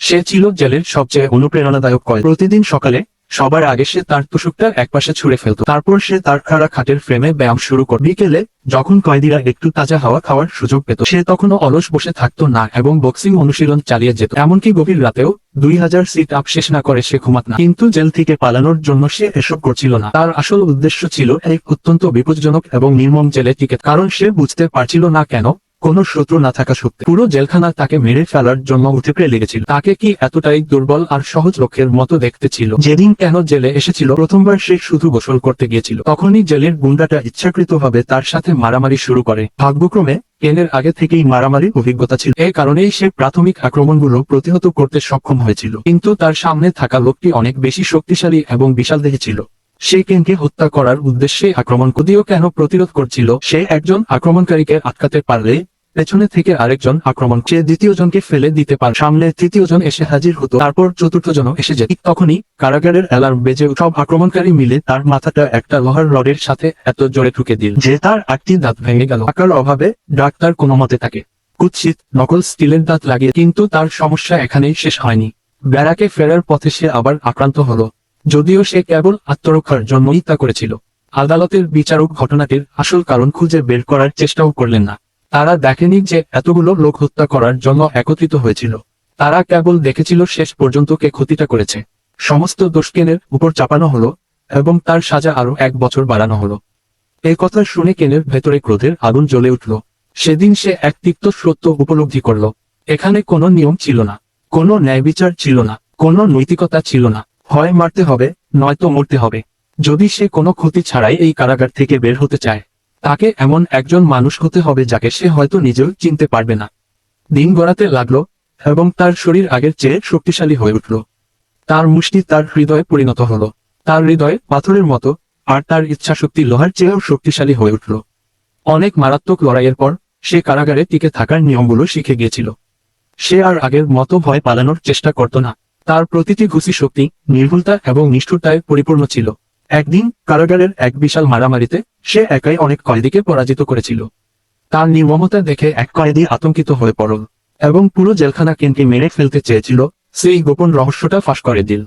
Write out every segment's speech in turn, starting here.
সে ছিল জেলের সবচেয়ে অনুপ্রেরণাদায়ক কয়েদি। প্রতিদিন সকালে সবার আগে সে তার তুষকটা একপাশে ছুঁড়ে ফেলত। তারপর সে তার খাড়া খাটের ফ্রেমে ব্যায়াম শুরু করত। বিকেলে যখন কয়েদিরা একটু তাজা হাওয়া খাওয়ার সুযোগ পেত, সে তখনও অলস বসে থাকতো না এবং বক্সিং অনুশীলন চালিয়ে যেত। এমনকি গভীর রাতেও 2000 সিট আপ শেষ না করে সে ঘুমাত না। কিন্তু জেল থেকে পালানোর জন্য সে এসব করছিল না। তার আসল উদ্দেশ্য ছিল এক অত্যন্ত বিপজ্জনক এবং নির্মম জেলে টিকে, কারণ সে বুঝতে পারছিল না কেন কোনো শত্রু না থাকা সত্ত্বেও পুরো জেলখানা তাকে মেরে ফেলার জন্য উঠে পড়ে লেগেছিল। তাকে কি এতটাই দুর্বল আর সহজ লক্ষ্যের মতো দেখতে ছিল? যেদিন কেন জেলে এসেছিল প্রথমবার সে শুধু গোসল করতে গিয়েছিল, তখনই জেলের গুন্ডাটা ইচ্ছাকৃতভাবে তার সাথে মারামারি শুরু করে। ভাগ্যক্রমে কেনের আগে থেকেই মারামারির অভিজ্ঞতা ছিল, এই কারণেই সে প্রাথমিক আক্রমণগুলো প্রতিহত করতে সক্ষম হয়েছিল। কিন্তু তার সামনে থাকা লোকটি অনেক বেশি শক্তিশালী এবং বিশালদেহী ছিল। সে কেনকে হত্যা করার উদ্দেশ্যে আক্রমণ যদিও কেন প্রতিরোধ করছিল। সে একজন আক্রমণকারীকে আটকাতে পারলে পেছনে থেকে আরেকজন আক্রমণ সে দ্বিতীয় জনকে ফেলে দিতে পারে। সামনে তৃতীয় জন এসে হাজির হতো, তারপর চতুর্থ জনও এসে যেত। ঠিক তখনই কারাগারের অ্যালার্ম বেজে সব আক্রমণকারী মিলে তার মাথাটা একটা লোহার রডের সাথে এত জোরে ঠুকে দিল যে তার 8টি দাঁত ভেঙে গেল। টাকার অভাবে ডাক্তার কোনো মতে তাকে কুৎসিত নকল স্টিলের দাঁত লাগিয়ে, কিন্তু তার সমস্যা এখানেই শেষ হয়নি। ব্যারাকে ফেরার পথে সে আবার আক্রান্ত হলো, যদিও সে কেবল আত্মরক্ষার জন্যই তা করেছিল। আদালতের বিচারক ঘটনাটির আসল কারণ খুঁজে বের করার চেষ্টাও করলেন না। তারা দেখেনি যে এতগুলো লোক হত্যা করার জন্য একত্রিত হয়েছিল। তারা কেবল দেখেছিল শেষ পর্যন্ত কে ক্ষতিটা করেছে। সমস্ত দোষ কেনের উপর চাপানো হলো এবং তার সাজা আরো 1 বছর বাড়ানো হলো। এই কথা শুনে কেনের ভেতরে ক্রোধের আগুন জ্বলে উঠল। সেদিন সে এক তিক্ত সত্য উপলব্ধি করল। এখানে কোনো নিয়ম ছিল না, কোনো ন্যায়বিচার ছিল না, কোনো নৈতিকতা ছিল না। হয় মারতে হবে, নয়তো মরতে হবে। যদি সে কোনো ক্ষতি ছাড়াই এই কারাগার থেকে বের হতে চায়, তাকে এমন একজন মানুষ হতে হবে যাকে সে হয়তো নিজেও চিনতে পারবে না। দিন গড়াতে লাগলো এবং তার শরীর আগের চেয়ে শক্তিশালী হয়ে উঠল। তার মুষ্টি তার হৃদয়ে পরিণত হলো। তার হৃদয় পাথরের মতো, আর তার ইচ্ছাশক্তি লোহার চেয়েও শক্তিশালী হয়ে উঠল। অনেক মারাত্মক লড়াইয়ের পর সে কারাগারে টিকে থাকার নিয়মগুলো শিখে গিয়েছিল। সে আর আগের মতো ভয় পালানোর চেষ্টা করত না। তার প্রতিটি ঘুষি শক্তি, নির্ভুলতা এবং নিষ্ঠুরতায় পরিপূর্ণ ছিল। একদিন কারাগারের এক বিশাল মারামারিতে সে একাই অনেক কয়েদিকে পরাজিত করেছিল। তার নির্মমতা দেখে এক কয়েদি আতঙ্কিত হয়ে পড়ল এবং পুরো জেলখানা কেনকে মেরে ফেলতে চেয়েছিল। সেই গোপন রহস্যটা ফাঁস করে দিল।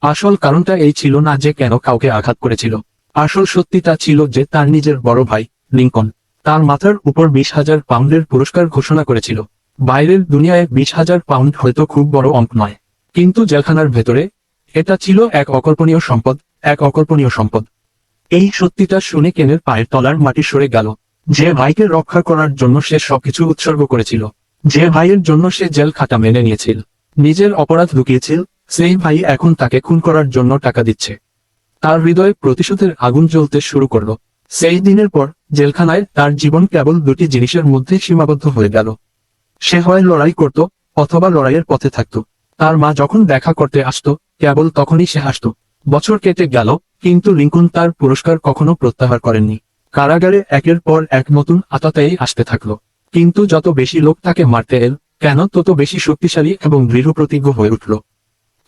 আসল কারণটা এই ছিল না যে কেন কাউকে আঘাত করেছিল। আসল সত্যিটা ছিল যে তার নিজের বড় ভাই লিংকন তার মাথার উপর 20,000 পাউন্ডের পুরস্কার ঘোষণা করেছিল। বাইরের দুনিয়ায় 20,000 পাউন্ড হয়তো খুব বড় অঙ্ক নয়, কিন্তু জেলখানার ভেতরে এটা ছিল এক অকল্পনীয় সম্পদ, এক অকল্পনীয় সম্পদ। এই সত্যিটা শুনে কেনের পায়ের তলার মাটি সরে গেল। যে ভাইকে রক্ষা করার জন্য সে সবকিছু উৎসর্গ করেছিল, যে ভাইয়ের জন্য সে জেল খাটা মেনে নিয়েছিল, নিজের অপরাধ লুকিয়েছিল, সেই ভাই এখন তাকে খুন করার জন্য টাকা দিচ্ছে। তার হৃদয়ে প্রতিশোধের আগুন জ্বলতে শুরু করলো। সেই দিনের পর জেলখানায় তার জীবন কেবল দুটি জিনিসের মধ্যে সীমাবদ্ধ হয়ে গেল। সে হয় লড়াই করত অথবা লড়াইয়ের পথে থাকত। তার মা যখন দেখা করতে আসতো কেবল তখনই সে হাসত। বছর কেটে গেল, কিন্তু লিংকন তার পুরস্কার কখনো প্রত্যাহার করেননি। কারাগারে একের পর এক নতুন আততায়ী আসতে থাকলো, কিন্তু যত বেশি লোক তাকে মারতে এল কেন তত বেশি শক্তিশালী এবং দৃঢ় প্রতিজ্ঞ হয়ে উঠল।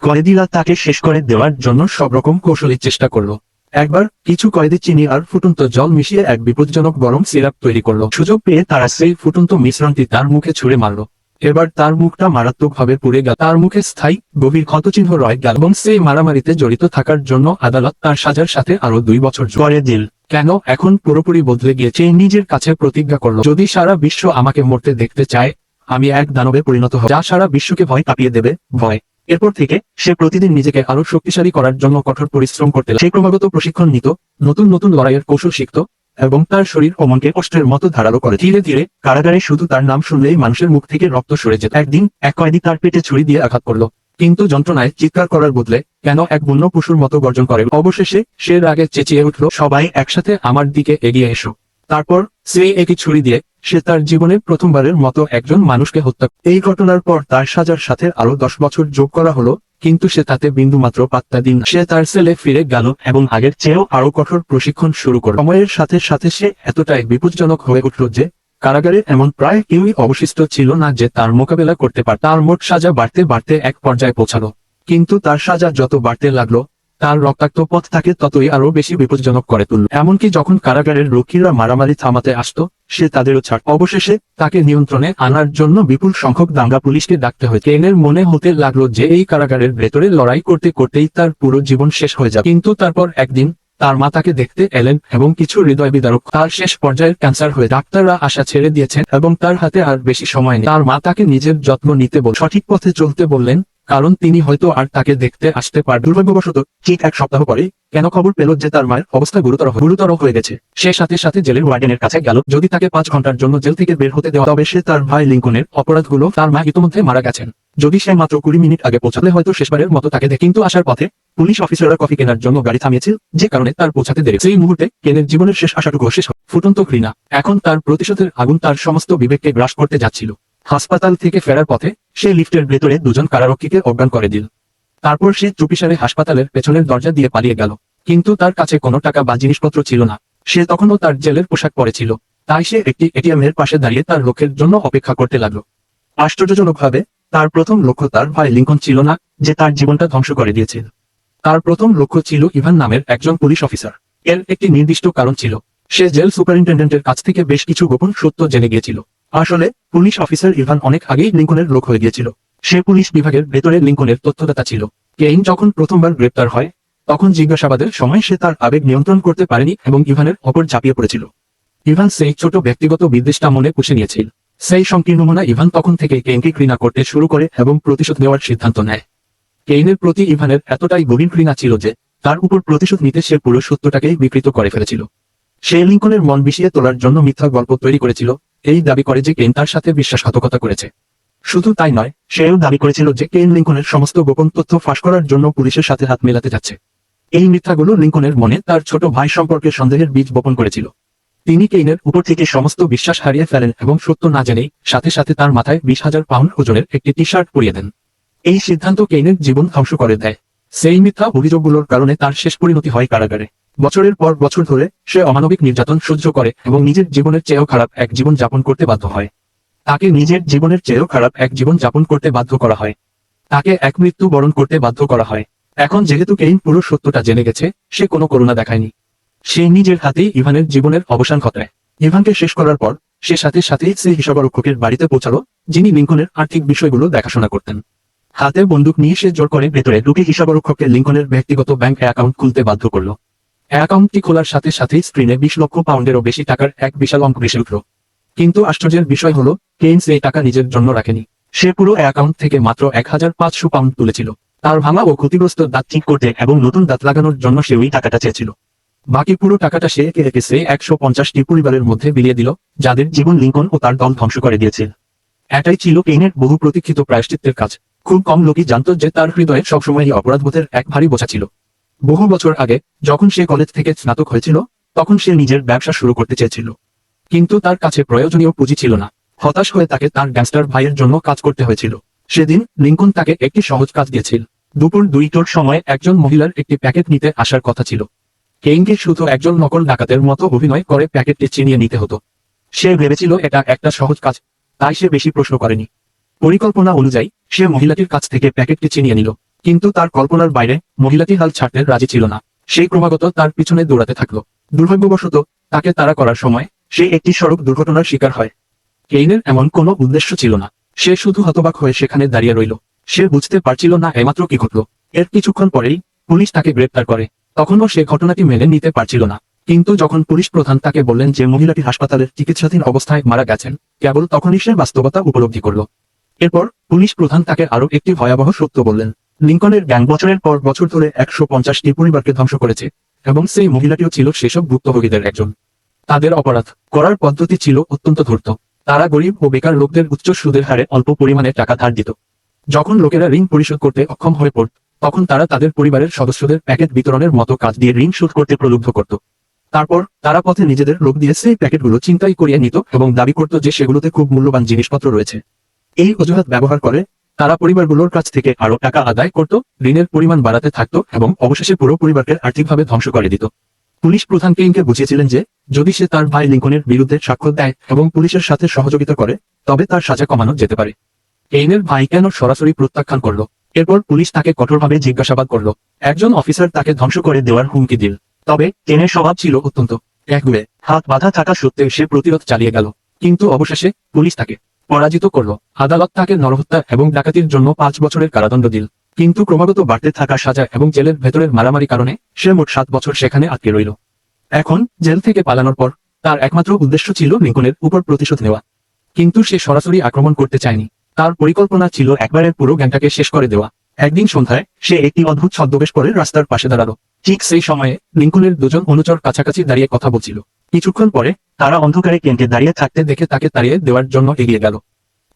কয়েদিরা তাকে শেষ করে দেওয়ার জন্য সব রকম কৌশলী চেষ্টা করলো। একবার কিছু কয়েদি চিনি আর ফুটন্ত জল মিশিয়ে এক বিপজ্জনক গরম সিরাপ তৈরি করলো। সুযোগ পেয়ে তারা সেই ফুটন্ত মিশ্রণটি তার মুখে ছুঁড়ে মারল। এবার তার মুখটা মারাত্মকভাবে পুড়ে গেল, তার মুখে স্থায়ী গভীর ক্ষতচিহ্ন রয়ে গেল এবং সেই মারামারিতে জড়িত থাকার জন্য আদালত তার সাজার সাথে আরো 2 বছর করে দিল। কেন এখন পুরোপুরি বদলে গিয়েছে। নিজের কাছে প্রতিজ্ঞা করলো, যদি সারা বিশ্ব আমাকে মরতে দেখতে চায়, আমি এক দানবে পরিণত হব যা সারা বিশ্বকে ভয় কাঁপিয়ে দেবে। ভয়। এরপর থেকে সে প্রতিদিন নিজেকে আরো শক্তিশালী করার জন্য কঠোর পরিশ্রম করতে সে ক্রমাগত প্রশিক্ষণ নিত, নতুন নতুন লড়াইয়ের কৌশল শিখত এবং তার শরীর ও মনকে কষ্টের মতো ধারালো করে। ধীরে ধীরে কারাগারে শুধু তার নাম শুনলেই মানুষের মুখ থেকে রক্ত সরে যেত। একদিন এক কয়েদি তার পেটে ছুরি দিয়ে আঘাত করলো, কিন্তু যন্ত্রণায় চিৎকার করার বদলে কেন এক বন্য পশুর মতো গর্জন করে। অবশেষে সে রাগে চেঁচিয়ে উঠল, সবাই একসাথে আমার দিকে এগিয়ে এসো। তারপর সেই একই ছুরি দিয়ে সে তার জীবনের প্রথমবারের মতো একজন মানুষকে হত্যা। এই ঘটনার পর তার সাজার সাথে আরো 10 বছর যোগ করা হলো, কিন্তু সে তাতে বিন্দুমাত্র পাত্তা দিন না। সে তার সেলে ফিরে গেল এবং আগের চেয়েও আরো কঠোর প্রশিক্ষণ শুরু করল। সময়ের সাথে সাথে সে এতটাই বিপজ্জনক হয়ে উঠল যে কারাগারে এমন প্রায় কেউই অবশিষ্ট ছিল না যে তার মোকাবেলা করতে পারত। তার মোট সাজা বাড়তে বাড়তে এক পর্যায়ে পৌঁছালো, কিন্তু তার সাজা যত বাড়তে লাগলো তার রক্তাক্ত পথ তাকে ততই আরো বেশি বিপজ্জনক করে তুলল। এমনকি যখন কারাগারের রক্ষীরা মারামারি থামাতে আসত, সে তাদেরও ছাড়। অবশেষে তাকে নিয়ন্ত্রণে আনার জন্য বিপুল সংখ্যক দাঙ্গা পুলিশকে ডাকতে হয়। কেইনের মনে হতে লাগলো যে এই কারাগারের ভেতরে লড়াই করতে করতেই তার পুরো জীবন শেষ হয়ে যাবে। কিন্তু তারপর একদিন তার মা তাকে দেখতে এলেন এবং কিছু হৃদয় বিদারক তার শেষ পর্যায়ের ক্যান্সার হয়ে ডাক্তাররা আশা ছেড়ে দিয়েছেন এবং তার হাতে আর বেশি সময় নেই। তার মা তাকে নিজের যত্ন নিতে সঠিক পথে চলতে বললেন, কারণ তিনি হয়তো আর তাকে দেখতে আসতে পারবেন। দুর্ভাগ্যবশত ঠিক এক সপ্তাহ পরে কেন খবর পেল যে তার মায়ের অবস্থা গুরুতর হয়ে গেছে। সে সাথে সাথে জেলের ওয়ার্ডেনের কাছে গেল। যদি তাকে 5 ঘন্টার জন্য জেল থেকে বের হতে দেওয়া তবে সে তার ভাই লিঙ্কনের অপরাধগুলো, তার মা ইতোমধ্যে মারা গেছেন। যদি সে মাত্র 20 মিনিট আগে পৌঁছালে হয়তো শেষবারের মতো তাকে দেখে। কিন্তু আসার পথে পুলিশ অফিসাররা কফি কেনার জন্য গাড়ি থামিয়েছিল, যে কারণে তার পৌঁছাতে দেরি। সেই মুহূর্তে কেনের জীবনের শেষ আশাটুকু শেষ হয়। ফুটন্ত ঘৃণা, এখন তার প্রতিশোধের আগুন তার সমস্ত বিবেককে গ্রাস করতে যাচ্ছিল। হাসপাতাল থেকে ফেরার পথে সে লিফটের ভেতরে 2 জন কারারক্ষীকে অজ্ঞান করে দিল। তারপর সে চুপিসারে হাসপাতালের পেছনের দরজা দিয়ে পালিয়ে গেল। কিন্তু তার কাছে কোনো টাকা বা জিনিসপত্র ছিল না। সে তখনও তার জেলের পোশাক পরেছিল। তাই সে একটি এটিএম এর পাশে দাঁড়িয়ে তার লক্ষ্যের জন্য অপেক্ষা করতে লাগলো। আশ্চর্যজনকভাবে তার প্রথম লক্ষ্য তার ভাই লিঙ্কন ছিল না, যে তার জীবনটা ধ্বংস করে দিয়েছিল। তার প্রথম লক্ষ্য ছিল ইভান নামের একজন পুলিশ অফিসার। এর একটি নির্দিষ্ট কারণ ছিল, সে জেল সুপারিনটেন্ডেন্টের কাছ থেকে বেশ কিছু গোপন সত্য জেনে গিয়েছিল। আসলে পুলিশ অফিসার ইভান অনেক আগেই লিঙ্কনের লোক হয়ে গিয়েছিল। সে পুলিশ বিভাগের ভেতরে লিঙ্কনের তথ্যদাতা ছিল। কেইন যখন প্রথমবার গ্রেপ্তার হয়, তখন জিজ্ঞাসাবাদের সময় সে তার আবেগ নিয়ন্ত্রণ করতে পারেনি এবং ইভানের ওপর ঝাঁপিয়ে পড়েছিল। ইভান সেই ছোট ব্যক্তিগত বিদ্বেষটা মনে পুষে নিয়েছিল। সেই সংকীর্ণ মনা ইভান তখন থেকে কেইনকে ঘৃণা করতে শুরু করে এবং প্রতিশোধ নেওয়ার সিদ্ধান্ত নেয়। কেইনের প্রতি ইভানের এতটাই গভীর ঘৃণা ছিল যে তার উপর প্রতিশোধ নিতে সে পুরো সত্যটাকেই বিকৃত করে ফেলেছিল। সে লিঙ্কনের মন বিষিয়ে তোলার জন্য মিথ্যা গল্প তৈরি করেছিল, এই দাবি করে যে কেইন তার সাথে বিশ্বাসঘাতকতা করেছে। শুধু তাই নয়, সেও দাবি করেছিল যে কেইন লিঙ্কনের সমস্ত গোপন তথ্য ফাঁস করার জন্য পুলিশের সাথে হাত মেলাতে যাচ্ছে। এই মিথ্যাগুলো লিঙ্কনের মনে তার ছোট ভাই সম্পর্কে সন্দেহের বীজ বপন করেছিল। তিনি কেইনের উপর থেকে সমস্ত বিশ্বাস হারিয়ে ফেলেন এবং সত্য না জেনেই সাথে সাথে তার মাথায় 20,000 পাউন্ড ওজনের একটি টি শার্ট পরিয়ে দেন। এই সিদ্ধান্ত কেইনের জীবন ধ্বংস করে দেয়। সেই মিথ্যা অভিযোগগুলোর কারণে তার শেষ পরিণতি হয় কারাগারে। বছরের পর বছর ধরে সে অমানবিক নির্যাতন সহ্য করে এবং নিজের জীবনের চেয়েও খারাপ এক জীবন যাপন করতে বাধ্য হয়। তাকে নিজের জীবনের চেয়েও খারাপ এক জীবন যাপন করতে বাধ্য করা হয়। তাকে এক মৃত্যু বরণ করতে বাধ্য করা হয়। এখন যেহেতু কেইন পুরো সত্যটা জেনে গেছে, সে কোনো করুণা দেখায়নি। সে নিজের হাতেই ইভানের জীবনের অবসান ঘটায়। ইভানকে শেষ করার পর সে সাথে সাথেই সেই হিসাবরক্ষকের বাড়িতে পৌঁছালো, যিনি লিঙ্কনের আর্থিক বিষয়গুলো দেখাশোনা করতেন। হাতে বন্দুক নিয়ে সে জোর করে ভেতরে ঢুকে হিসাবরক্ষককে লিঙ্কনের ব্যক্তিগত ব্যাংক অ্যাকাউন্ট খুলতে বাধ্য করল। অ্যাকাউন্টটি খোলার সাথে সাথেই স্ক্রিনে 20 লক্ষ পাউন্ডেরও বেশি টাকার এক বিশাল অঙ্ক ভেসে উঠল। কিন্তু আশ্চর্যের বিষয় হলো, কেইন সেই টাকা নিজের জন্য রাখেনি। সে পুরো অ্যাকাউন্ট থেকে মাত্র 1,500 পাউন্ড তুলেছিল। তার ভাঙা ও ক্ষতিগ্রস্ত দাঁত ঠিক করতে এবং নতুন দাঁত লাগানোর জন্য সে ওই টাকাটা চেয়েছিল। বাকি পুরো টাকাটা সে একে একে সেই 150টি পরিবারের মধ্যে বিলিয়ে দিল, যাদের জীবন লিঙ্কন ও তার দল ধ্বংস করে দিয়েছিল। এটাই ছিল কেইনের বহু প্রতীক্ষিত প্রায়শ্চিত্তের কাজ। খুব কম লোকই জানত যে তার হৃদয়ে সবসময় এই অপরাধবোধের এক ভারী বোঝা ছিল। বহু বছর আগে যখন সে কলেজ থেকে স্নাতক হয়েছিল, তখন সে নিজের ব্যবসা শুরু করতে চেয়েছিল। কিন্তু তার কাছে প্রয়োজনীয় পুঁজি ছিল না। হতাশ হয়ে তাকে তার গ্যাংস্টার ভাইয়ের জন্য কাজ করতে হয়েছিল। সেদিন লিঙ্কন তাকে একটি সহজ কাজ দিয়েছিল। দুপুর 2টার সময় একজন মহিলার একটি প্যাকেট নিতে আসার কথা ছিল। কেইনকে শুধু একজন নকল ডাকাতের মতো অভিনয় করে প্যাকেটটি ছিনিয়ে নিতে হতো। সে ভেবেছিল এটা একটা সহজ কাজ, তাই সে বেশি প্রশ্ন করেনি। পরিকল্পনা অনুযায়ী সে মহিলাটির কাছ থেকে প্যাকেটটি ছিনিয়ে নিল। কিন্তু তার কল্পনার বাইরে মহিলাটি হাল ছাড়তে রাজি ছিল না। সেই ক্রমাগত তার পিছনে দৌড়াতে থাকলো। দুর্ভাগ্যবশত তাকে তাড়া করার সময় সে একটি সড়ক দুর্ঘটনার শিকার হয়। কেইনের এমন কোনো উদ্দেশ্য ছিল না। সে শুধু হতবাক হয়ে সেখানে দাঁড়িয়ে রইল। সে বুঝতে পারছিল না এইমাত্র কি ঘটল। এর কিছুক্ষণ পরেই পুলিশ তাকে গ্রেপ্তার করে। তখনও সে ঘটনাটি মেনে নিতে পারছিল না। কিন্তু যখন পুলিশ প্রধান তাকে বললেন যে মহিলাটি হাসপাতালের চিকিৎসাধীন অবস্থায় মারা গেছেন, কেবল তখনই সে বাস্তবতা উপলব্ধি করল। এরপর পুলিশ প্রধান তাকে আরো একটি ভয়াবহ সত্য বললেন। লিঙ্কনের গ্যাং বছরের পর বছর ধরে 150টি পরিবারকে ধ্বংস করেছে এবং সেই মহিলাটিও ছিল সেসব ভুক্তভোগীদের একজন। তাদের অপরাধ করার পদ্ধতি ছিল অত্যন্ত ধূর্ত। তারা গরিব ও বেকার লোকদের উচ্চ সুদের হারে অল্প পরিমাণে টাকা ধার দিত। যখন লোকেরা ঋণ পরিশোধ করতে অক্ষম হয়ে পড়ত, তখন তারা তাদের পরিবারের সদস্যদের প্যাকেট বিতরণের মতো কাজ দিয়ে ঋণ শোধ করতে প্রলুব্ধ করত। তারপর তারা পথে নিজেদের লোক দিয়ে সেই প্যাকেটগুলো ছিনতাই করিয়ে নিত এবং দাবি করত যে সেগুলোতে খুব মূল্যবান জিনিসপত্র রয়েছে। এই অজুহাত ব্যবহার করে তারা পরিবারগুলোর কাছ থেকে আরো টাকা আদায় করত, ঋণের পরিমাণ বাড়াতে থাকত এবং অবশেষে পুরো পরিবারকে আর্থিকভাবে ধ্বংস করে দিত। পুলিশ প্রধান কেইনকে বুঝিয়েছিলেন যে যদি সে তার ভাই লিঙ্কনের বিরুদ্ধে সাক্ষ্য দেয় এবং পুলিশের সাথে সহযোগিতা করে, তবে তার সাজা কমানো যেতে পারে। কেইনের ভাই কেন সরাসরি প্রত্যাখ্যান করল? এরপর পুলিশ তাকে কঠোরভাবে জিজ্ঞাসাবাদ করল। একজন অফিসার তাকে ধ্বংস করে দেওয়ার হুমকি দিল। তবে কেনের স্বভাব ছিল অত্যন্ত একগুঁয়ে। হাত বাঁধা থাকা সত্ত্বেও সে প্রতিরোধ চালিয়ে গেল, কিন্তু অবশেষে পুলিশ তাকে পরাজিত করল। আদালত তাকে নরহত্যা এবং ডাকাতির জন্য 5 বছরের কারাদণ্ড দিল। কিন্তু ক্রমাগত বাড়তে থাকা সাজা এবং জেলের ভেতরের মারামারি কারণে সে মোট 7 বছর সেখানে আটকে রইল। এখন জেল থেকে পালানোর পর তার একমাত্র উদ্দেশ্য ছিল লিঙ্কনের উপর প্রতিশোধ নেওয়া। কিন্তু সে সরাসরি আক্রমণ করতে চায়নি। তার পরিকল্পনা ছিল একবারে পুরো গ্যাংটাকে শেষ করে দেওয়া। একদিন সন্ধ্যায় সে একটি অদ্ভুত ছদ্মবেশ পরে রাস্তার পাশে দাঁড়ালো। ঠিক সেই সময়ে লিঙ্কনের দুজন অনুচর কাছাকাছি দাঁড়িয়ে কথা বলছিল। কিছুক্ষণ পরে তারা অন্ধকারে কেনকে দাঁড়িয়ে থাকতে দেখে তাকে তাড়িয়ে দেওয়ার জন্য এগিয়ে গেল।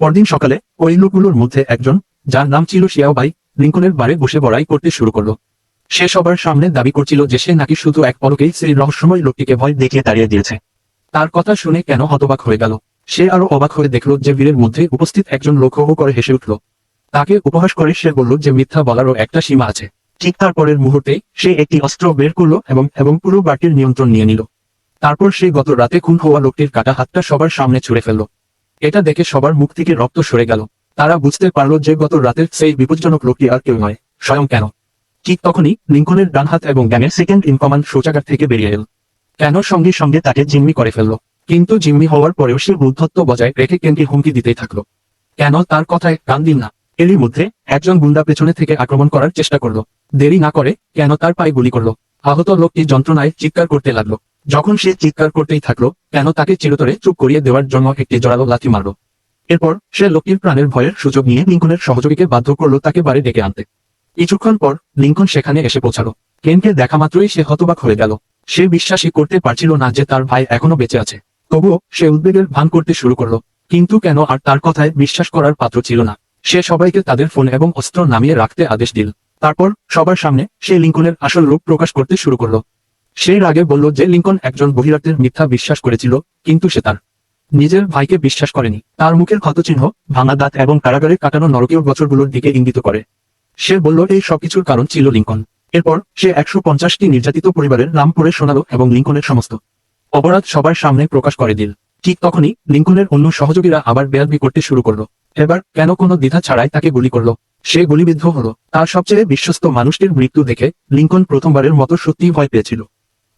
পরদিন সকালে ওই লোকগুলোর মধ্যে একজন, যার নাম ছিল শিয়াওবাই, লিঙ্কনের বারে বসে বড়াই করতে শুরু করলো। সে সবার সামনে দাবি করছিল যে সে নাকি শুধু এক পলকেই সেই রহস্যময় লোকটিকে ভয় দেখিয়ে তাড়িয়ে দিয়েছে। তার কথা শুনে কেন হতবাক হয়ে গেল। সে আরো অবাক হয়ে দেখল যে ভিড়ের মধ্যে উপস্থিত একজন লোক হো হো করে হেসে উঠল। তাকে উপহাস করে সে বলল যে মিথ্যা বলারও একটা সীমা আছে। ঠিক তারপরের মুহূর্তেই সে একটি অস্ত্র বের করলো এবং পুরো বাড়ির নিয়ন্ত্রণ নিয়ে নিল। তারপর সে গত রাতে খুন হওয়া লোকটির কাটা হাতটা সবার সামনে ছুঁড়ে ফেলল। এটা দেখে সবার মুখ থেকে রক্ত সরে গেল। তারা বুঝতে পারল যে গত রাতের সেই বিপজ্জনক লোকটি আর কেউ নয়, স্বয়ং কেন। ঠিক তখনই লিঙ্কনের ডান হাত এবং গ্যাংয়ের সেকেন্ড ইন কমান্ড শৌচাগার থেকে বেরিয়ে এল। কেন সঙ্গে সঙ্গে তাকে জিম্মি করে ফেলল। কিন্তু জিম্মি হওয়ার পরেও সে বুদ্ধত্ব বজায় রেখে কেনকে হুমকি দিতেই থাকলো। কেন তার কথায় কান দিল না। এরই মধ্যে একজন গুন্ডা পেছনে থেকে আক্রমণ করার চেষ্টা করলো। দেরি না করে কেন তার পায়ে গুলি করলো। আহত লোকটি যন্ত্রণায় চিৎকার করতে লাগলো। যখন সে চিৎকার করতেই থাকলো, কেন তাকে চিরতরে চুপ করিয়ে দেওয়ার জন্য একটি জোরালো লাথি মারল। এরপর সে লোকটির প্রাণের ভয়ের সুযোগ নিয়ে লিঙ্কনের সহযোগীকে বাধ্য করলো তাকে বাড়ি ডেকে আনতে। কিছুক্ষণ পর লিঙ্কন সেখানে এসে পৌঁছালো। কেনকে দেখা মাত্রই সে হতবাক হয়ে গেল। সে বিশ্বাসই করতে পারছিল না যে তার ভাই এখনো বেঁচে আছে। তবুও সে উদ্বেগের ভান করতে শুরু করলো। কিন্তু কেন আর তার কথায় বিশ্বাস করার পাত্র ছিল না। সে সবাইকে তাদের ফোন এবং অস্ত্র নামিয়ে রাখতে আদেশ দিল। তারপর সবার সামনে সে লিঙ্কনের আসল রূপ প্রকাশ করতে শুরু করলো। সে আগে বলল যে লিঙ্কন একজন বহিরাগতের মিথ্যা বিশ্বাস করেছিল, কিন্তু সে তার নিজের ভাইকে বিশ্বাস করেনি। তার মুখের ক্ষতচিহ্ন, ভাঙা দাঁত এবং কারাগারে কাটানো নরকীয় বছরগুলোর দিকে ইঙ্গিত করে। সে বলল এই সবকিছুর কারণ ছিল লিঙ্কন। এরপর সে 150টি নির্যাতিত পরিবারের নাম পড়ে শোনালো এবং লিঙ্কনের সমস্ত অপরাধ সবার সামনে প্রকাশ করে দিল। ঠিক তখনই লিঙ্কনের অন্য সহযোগীরা আবার বেয়াদবি করতে শুরু করলো। এবার কেন কোনো দ্বিধা ছাড়াই তাকে গুলি করলো। সে গুলিবিদ্ধ হলো। তার সবচেয়ে বিশ্বস্ত মানুষটির মৃত্যু দেখে লিঙ্কন প্রথমবারের মতো সত্যিই ভয় পেয়েছিল।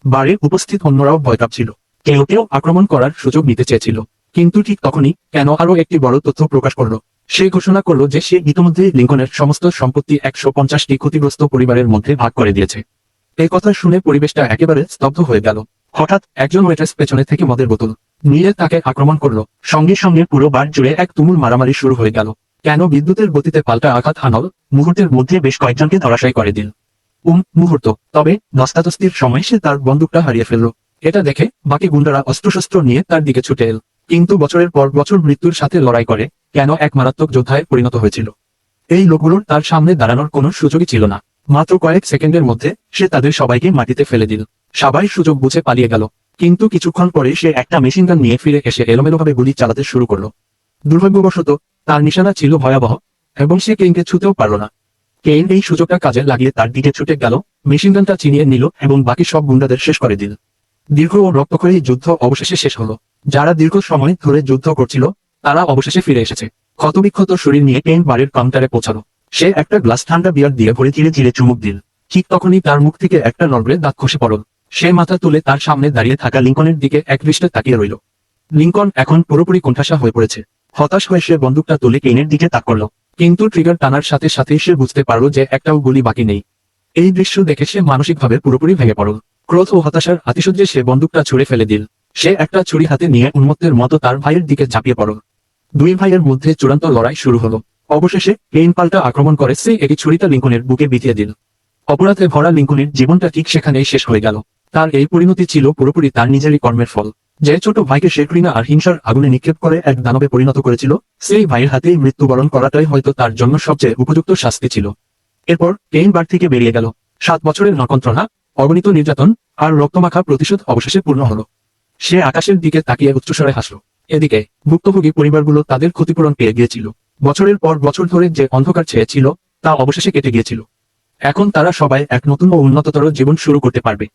বারে উপস্থিত অন্যরাও ভয় পাচ্ছিল। কেউ কেউ আক্রমণ করার সুযোগ নিতে চেয়েছিল। কিন্তু ঠিক তখনই কেন আরো একটি বড় তথ্য প্রকাশ করলো। সে ঘোষণা করলো যে সে ইতিমধ্যেই লিঙ্কনের সমস্ত সম্পত্তি 150টি ক্ষতিগ্রস্ত পরিবারের মধ্যে ভাগ করে দিয়েছে। এই কথা শুনে পরিবেশটা একেবারে স্তব্ধ হয়ে গেল। হঠাৎ একজন ওয়েট্রেস পেছনে থেকে মদের বোতল নিয়ে তাকে আক্রমণ করলো। সঙ্গে সঙ্গে পুরো বার জুড়ে এক তুমুল মারামারি শুরু হয়ে গেল। কেন বিদ্যুতের গতিতে পাল্টা আঘাত হানল মুহূর্তের মধ্যে বেশ কয়েকজনকে ধরাশায়ী করে দিল। মুহূর্ত। তবে ধস্তাধস্তির সময় সে তার বন্দুকটা হারিয়ে ফেলল। এটা দেখে বাকি গুন্ডারা অস্ত্রশস্ত্র নিয়ে তার দিকে ছুটে এল। কিন্তু বছরের পর বছর মৃত্যুর সাথে লড়াই করে কেন এক মারাত্মক যোদ্ধায় পরিণত হয়েছিল। এই লোকগুলোর তার সামনে দাঁড়ানোর কোনো সুযোগই ছিল না। মাত্র কয়েক সেকেন্ডের মধ্যে সে তাদের সবাইকে মাটিতে ফেলে দিল। সবাই সুযোগ বুঝে পালিয়ে গেল। কিন্তু কিছুক্ষণ পরে সে একটা মেশিনগান নিয়ে ফিরে এসে এলোমেলোভাবে গুলি চালাতে শুরু করলো। দুর্ভাগ্যবশত তার নিশানা ছিল ভয়াবহ এবং সে কেইনকে ছুঁতেও পারল না। কেইন এই সুযোগটা কাজে লাগিয়ে তার দিকে ছুটে গেল, মেশিনগানটা চিনিয়ে নিল এবং বাকি সব গুন্ডাদের শেষ করে দিল। দীর্ঘ ও রক্তক্ষয়ী যুদ্ধ অবশেষে শেষ হলো। যারা দীর্ঘ সময় ধরে যুদ্ধ করছিল তারা অবশেষে ফিরে এসেছে। ক্ষতবিক্ষত শরীর নিয়ে কেইন বারের কাউন্টারে পৌঁছালো। সে একটা গ্লাস ঠান্ডা বিয়ার দিয়ে ভরে ধীরে ধীরে চুমুক দিল। ঠিক তখনই তার মুখ থেকে একটা নড়বড়ে দাঁত খসে পড়ল। সে মাথা তুলে তার সামনে দাঁড়িয়ে থাকা লিঙ্কনের দিকে একদৃষ্টে তাকিয়ে রইল। লিঙ্কন এখন পুরোপুরি কোণঠাসা হয়ে পড়েছে। হতাশ হয়ে সে বন্দুকটা তুলে কেইনের দিকে তাক করল। কিন্তু ট্রিগার টানার সাথে সাথেই সে বুঝতে পারল যে একটাও গুলি বাকি নেই। এই দৃশ্য দেখে সে মানসিকভাবে পুরোপুরি ভেঙে পড়ল। ক্রোধ ও হতাশার আতিশয্যে সে বন্দুকটা ছুঁড়ে ফেলে দিল। সে একটা ছুরি হাতে নিয়ে উন্মত্তের মতো তার ভাইয়ের দিকে ঝাঁপিয়ে পড়ল। দুই ভাইয়ের মধ্যে চূড়ান্ত লড়াই শুরু হলো। অবশেষে কেইন পাল্টা আক্রমণ করে সে একটি ছুরিটা লিঙ্কনের বুকে বিঁধিয়ে দিল। অপরাধে ভরা লিঙ্কনের জীবনটা ঠিক সেখানেই শেষ হয়ে গেল। তার এই পরিণতি ছিল পুরোপুরি তার নিজেরই কর্মের ফল। যে ছোট ভাইকে সে ঘৃণা আর হিংসার আগুনে নিক্ষেপ করে এক দানবে পরিণত করেছিল, সেই ভাইয়ের হাতেই মৃত্যুবরণ করাটাই হয়তো তার জন্য সবচেয়ে উপযুক্ত শাস্তি ছিল। এরপর কেইন বার থেকে বেরিয়ে গেল। 7 বছরের নকন্ত্রণা, অগণিত নির্যাতন আর রক্তমাখা প্রতিশোধ অবশেষে পূর্ণ হলো। সে আকাশের দিকে তাকিয়ে উচ্চস্বরে হাসল। এদিকে ভুক্তভোগী পরিবারগুলো তাদের ক্ষতিপূরণ পেয়ে গিয়েছিল। বছরের পর বছর ধরে যে অন্ধকার ছেয়েছিল তা অবশেষে কেটে গিয়েছিল। এখন তারা সবাই এক নতুন ও উন্নততর জীবন শুরু করতে পারবে।